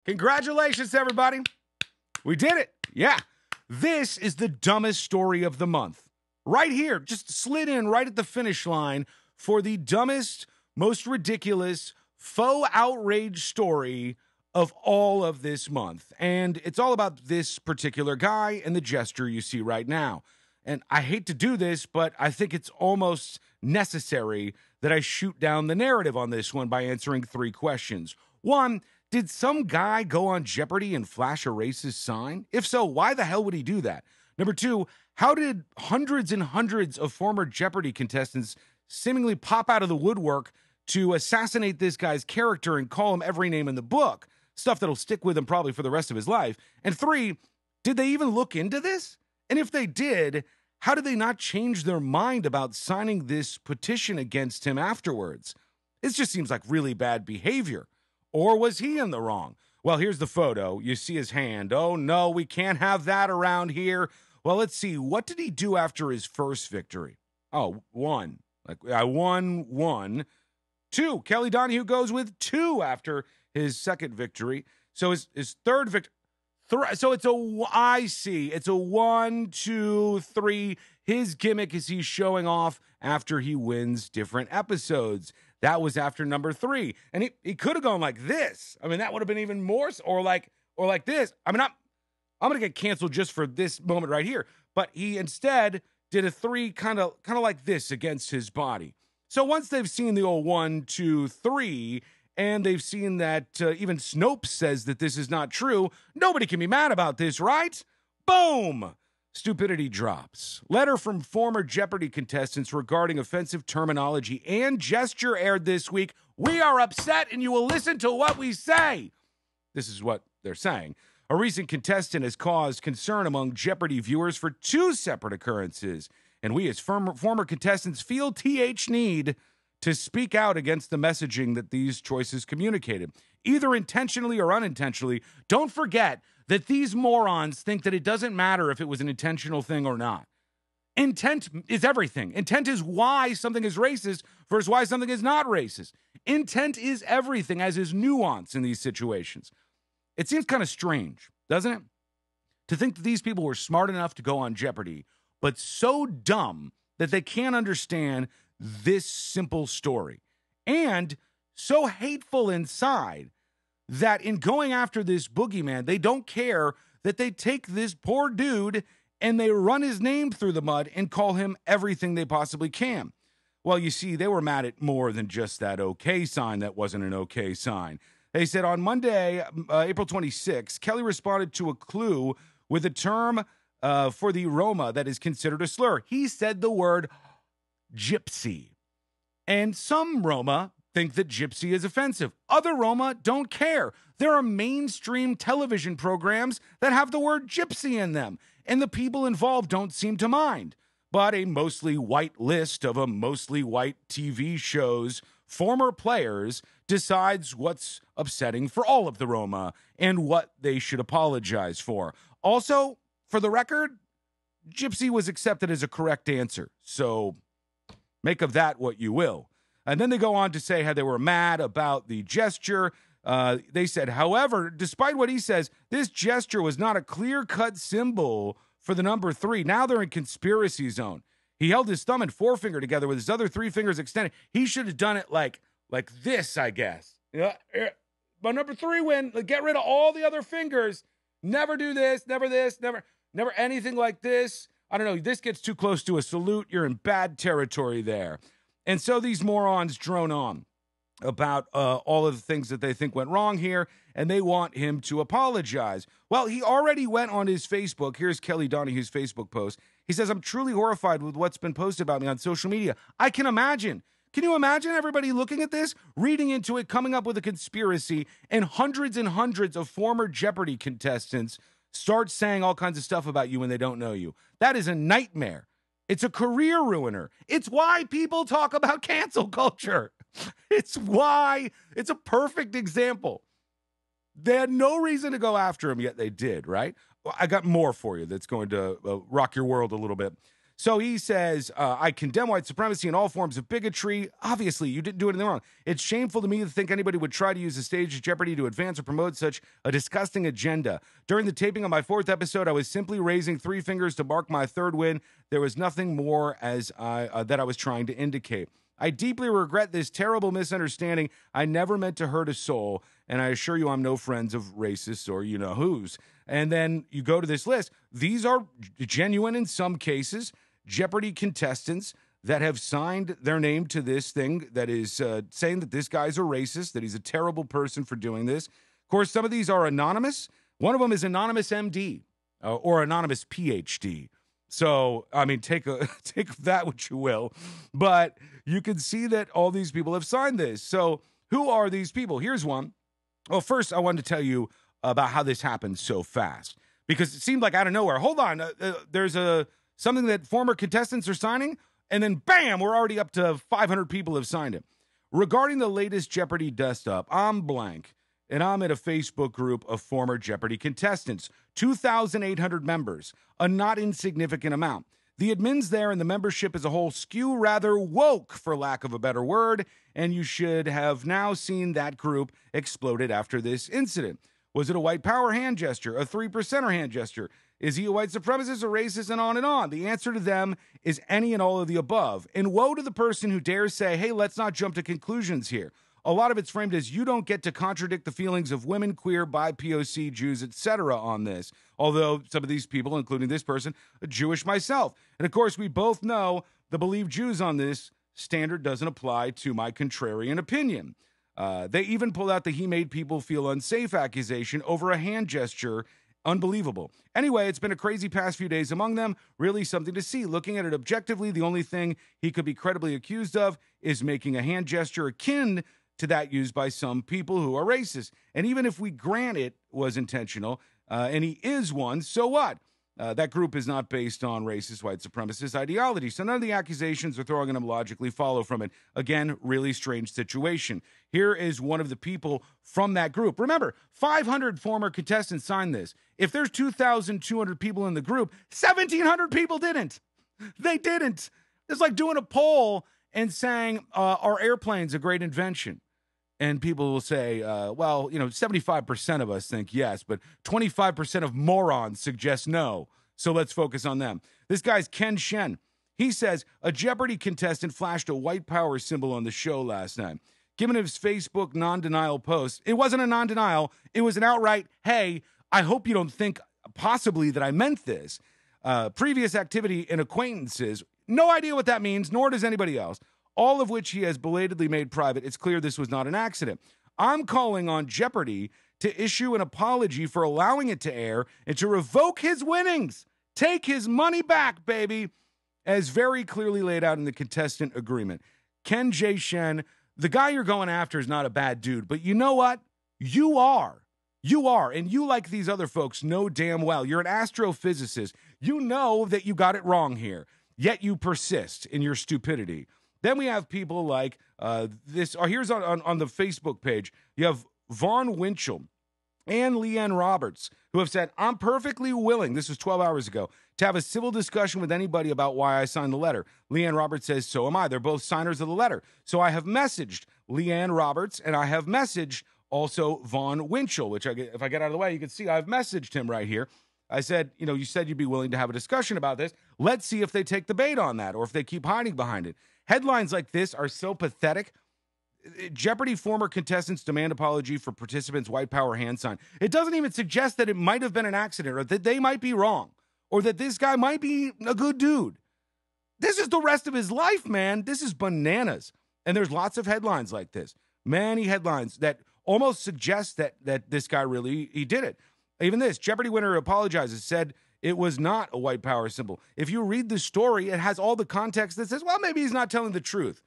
Congratulations, everybody. We did it. Yeah. This is the dumbest story of the month. Right here, just slid in right at the finish line for the dumbest, most ridiculous, faux outrage story of all of this month. And it's all about this particular guy and the gesture you see right now. And I hate to do this, but I think it's almost necessary that I shoot down the narrative on this one by answering 3 questions. 1, did some guy go on Jeopardy and flash a racist sign? If so, why the hell would he do that? Number 2, how did hundreds and hundreds of former Jeopardy contestants seemingly pop out of the woodwork to assassinate this guy's character and call him every name in the book? Stuff that'll stick with him probably for the rest of his life. And 3, did they even look into this? And if they did, how did they not change their mind about signing this petition against him afterwards? It just seems like really bad behavior. Or was he in the wrong? Well, here's the photo. You see his hand. Oh, no, we can't have that around here. Well, let's see. What did he do after his first victory? Oh, 1. I won 1. 2. Kelly Donahue goes with 2 after his second victory. So his third victory. So it's it's a 1, 2, 3. His gimmick is he's showing off after he wins different episodes. That was after number 3. And he could have gone like this. I mean, that would have been even more, or like this. I mean, I'm going to get canceled just for this moment right here. But he instead did a 3 kind of like this against his body. So once they've seen the old 1, 2, 3, and they've seen that even Snopes says that this is not true, nobody can be mad about this, right? Boom! Stupidity drops. Letter from former Jeopardy contestants regarding offensive terminology and gesture aired this week. We are upset and you will listen to what we say. This is what they're saying. A recent contestant has caused concern among Jeopardy viewers for 2 separate occurrences. And we as former contestants feel TH need to speak out against the messaging that these choices communicated, either intentionally or unintentionally. Don't forget that these morons think that it doesn't matter if it was an intentional thing or not. Intent is everything. Intent is why something is racist versus why something is not racist. Intent is everything, as is nuance in these situations. It seems kind of strange, doesn't it? To think that these people were smart enough to go on Jeopardy, but so dumb that they can't understand this simple story. And so hateful inside that in going after this boogeyman, they don't care that they take this poor dude and they run his name through the mud and call him everything they possibly can. Well, you see, they were mad at more than just that okay sign that wasn't an okay sign. They said on Monday, April 26, Kelly responded to a clue with a term for the Roma that is considered a slur. He said the word gypsy. And some Roma think that gypsy is offensive. Other Roma don't care. There are mainstream television programs that have the word gypsy in them, and the people involved don't seem to mind. But a mostly white list of a mostly white TV show's former players decides what's upsetting for all of the Roma and what they should apologize for. Also, for the record, gypsy was accepted as a correct answer. So make of that what you will. And then they go on to say how they were mad about the gesture. They said, however, despite what he says, this gesture was not a clear-cut symbol for the number 3. Now they're in conspiracy zone. He held his thumb and forefinger together with his other 3 fingers extended. He should have done it like this, I guess. Yeah, but number 3 win. Get rid of all the other fingers. Never do this, never anything like this. I don't know. This gets too close to a salute. You're in bad territory there. And so these morons drone on about all of the things that they think went wrong here, and they want him to apologize. Well, he already went on his Facebook. Here's Kelly Donahue's Facebook post. He says, I'm truly horrified with what's been posted about me on social media. I can imagine. Can you imagine everybody looking at this, reading into it, coming up with a conspiracy, and hundreds of former Jeopardy contestants start saying all kinds of stuff about you when they don't know you? That is a nightmare. It's a career ruiner. It's why people talk about cancel culture. It's why. It's a perfect example. They had no reason to go after him, yet they did, right? Well, I got more for you that's going to rock your world a little bit. So he says, I condemn white supremacy and all forms of bigotry. Obviously, you didn't do anything wrong. It's shameful to me to think anybody would try to use the stage of Jeopardy to advance or promote such a disgusting agenda. During the taping of my 4th episode, I was simply raising 3 fingers to mark my 3rd win. There was nothing more that I was trying to indicate. I deeply regret this terrible misunderstanding. I never meant to hurt a soul, and I assure you I'm no friends of racists or you-know-whos. And then you go to this list. These are genuine in some cases Jeopardy contestants that have signed their name to this thing that is saying that this guy's a racist, that he's a terrible person for doing this. Of course, some of these are anonymous. One of them is Anonymous MD or Anonymous PhD. So, I mean, take that what you will. But you can see that all these people have signed this. So who are these people? Here's one. Well, first, I wanted to tell you about how this happened so fast, because it seemed like out of nowhere. Hold on. There's something that former contestants are signing, and then bam, we're already up to 500 people have signed it. Regarding the latest Jeopardy dust-up, I'm blank, and I'm in a Facebook group of former Jeopardy contestants, 2,800 members, a not insignificant amount. The admins there and the membership as a whole skew rather woke, for lack of a better word, and you should have now seen that group exploded after this incident. Was it a white power hand gesture, a 3%er hand gesture? Is he a white supremacist or racist, and on and on? The answer to them is any and all of the above. And woe to the person who dares say, hey, let's not jump to conclusions here. A lot of it's framed as you don't get to contradict the feelings of women, queer, bi, POC, Jews, etc. on this. Although some of these people, including this person, are Jewish myself. And of course, we both know the believe Jews on this standard doesn't apply to my contrarian opinion. They even pulled out the he made people feel unsafe accusation over a hand gesture. Unbelievable. Anyway, it's been a crazy past few days among them. Really something to see. Looking at it objectively, the only thing he could be credibly accused of is making a hand gesture akin to that used by some people who are racist. And even if we grant it was intentional, and he is one, so what? That group is not based on racist, white supremacist ideology, so none of the accusations or throwing them logically follow from it. Again, really strange situation. Here is one of the people from that group. Remember, 500 former contestants signed this. If there's 2,200 people in the group, 1,700 people didn't. They didn't. It's like doing a poll and saying, are airplanes a great invention? And people will say, well, 75% of us think yes, but 25% of morons suggest no. So let's focus on them. This guy's Ken Shen. He says a Jeopardy contestant flashed a white power symbol on the show last night. Given his Facebook non-denial post, it wasn't a non-denial. It was an outright, hey, I hope you don't think possibly that I meant this. Previous activity and acquaintances, no idea what that means, nor does anybody else. All of which he has belatedly made private. It's clear this was not an accident. I'm calling on Jeopardy to issue an apology for allowing it to air and to revoke his winnings. Take his money back, baby, as very clearly laid out in the contestant agreement. Ken J. Shen, the guy you're going after is not a bad dude, but you know what? You are. You are, and you, like these other folks, know damn well. You're an astrophysicist. You know that you got it wrong here, yet you persist in your stupidity. Then we have people like this. Here's on the Facebook page. You have Vaughn Winchell and Leanne Roberts, who have said, I'm perfectly willing, this was 12 hours ago, to have a civil discussion with anybody about why I signed the letter. Leanne Roberts says, so am I. They're both signers of the letter. So I have messaged Leanne Roberts, and I have messaged also Vaughn Winchell, which if I get out of the way, you can see I've messaged him right here. I said, you said you'd be willing to have a discussion about this. Let's see if they take the bait on that or if they keep hiding behind it. Headlines like this are so pathetic. Jeopardy former contestants demand apology for participants' white power hand sign. It doesn't even suggest that it might have been an accident or that they might be wrong or that this guy might be a good dude. This is the rest of his life, man. This is bananas. And there's lots of headlines like this. Many headlines that almost suggest that this guy really, he did it. Even this, Jeopardy winner apologizes, said it was not a white power symbol. If you read the story, it has all the context that says, well, maybe he's not telling the truth.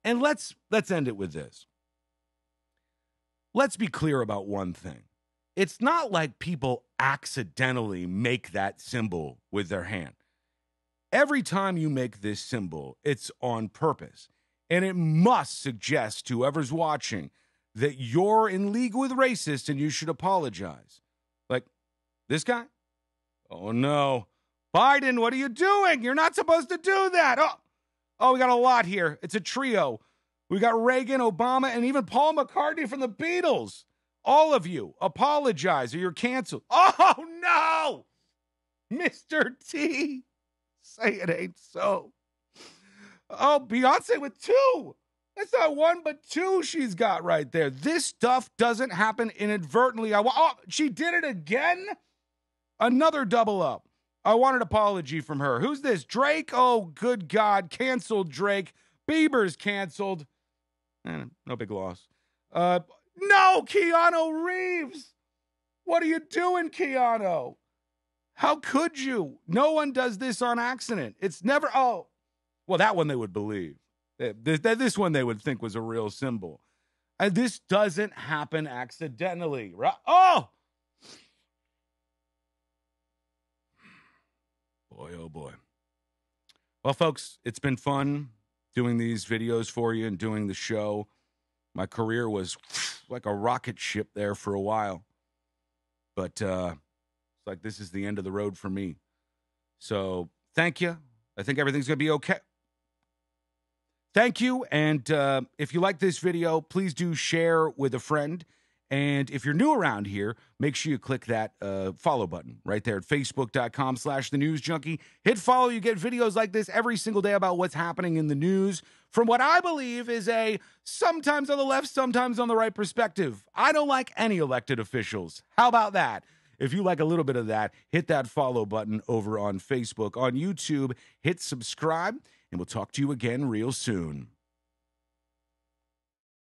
And let's end it with this. Let's be clear about one thing. It's not like people accidentally make that symbol with their hand. Every time you make this symbol, it's on purpose. And it must suggest to whoever's watching that you're in league with racists and you should apologize. Like, this guy? Oh, no. Biden, what are you doing? You're not supposed to do that. Oh, we got a lot here. It's a trio. We got Reagan, Obama, and even Paul McCartney from the Beatles. All of you, apologize or you're canceled. Oh, no! Mr. T, say it ain't so. Oh, Beyonce with 2. That's not 1, but 2 she's got right there. This stuff doesn't happen inadvertently. She did it again? Another double up. I want an apology from her. Who's this? Drake? Oh, good God. Canceled Drake. Bieber's canceled. No big loss. No, Keanu Reeves. What are you doing, Keanu? How could you? No one does this on accident. It's never, well, that one they would believe. This one they would think was a real symbol. And this doesn't happen accidentally, right? Oh! Boy, oh boy. Well, folks, it's been fun doing these videos for you and doing the show. My career was like a rocket ship there for a while. But it's like this is the end of the road for me. So thank you. I think everything's going to be okay. Thank you. And if you like this video, please do share with a friend. And if you're new around here, make sure you click that follow button right there at facebook.com/thenewsjunkie. Hit follow. You get videos like this every single day about what's happening in the news from what I believe is a sometimes on the left, sometimes on the right perspective. I don't like any elected officials. How about that? If you like a little bit of that, hit that follow button over on Facebook. On YouTube, hit subscribe, and we'll talk to you again real soon.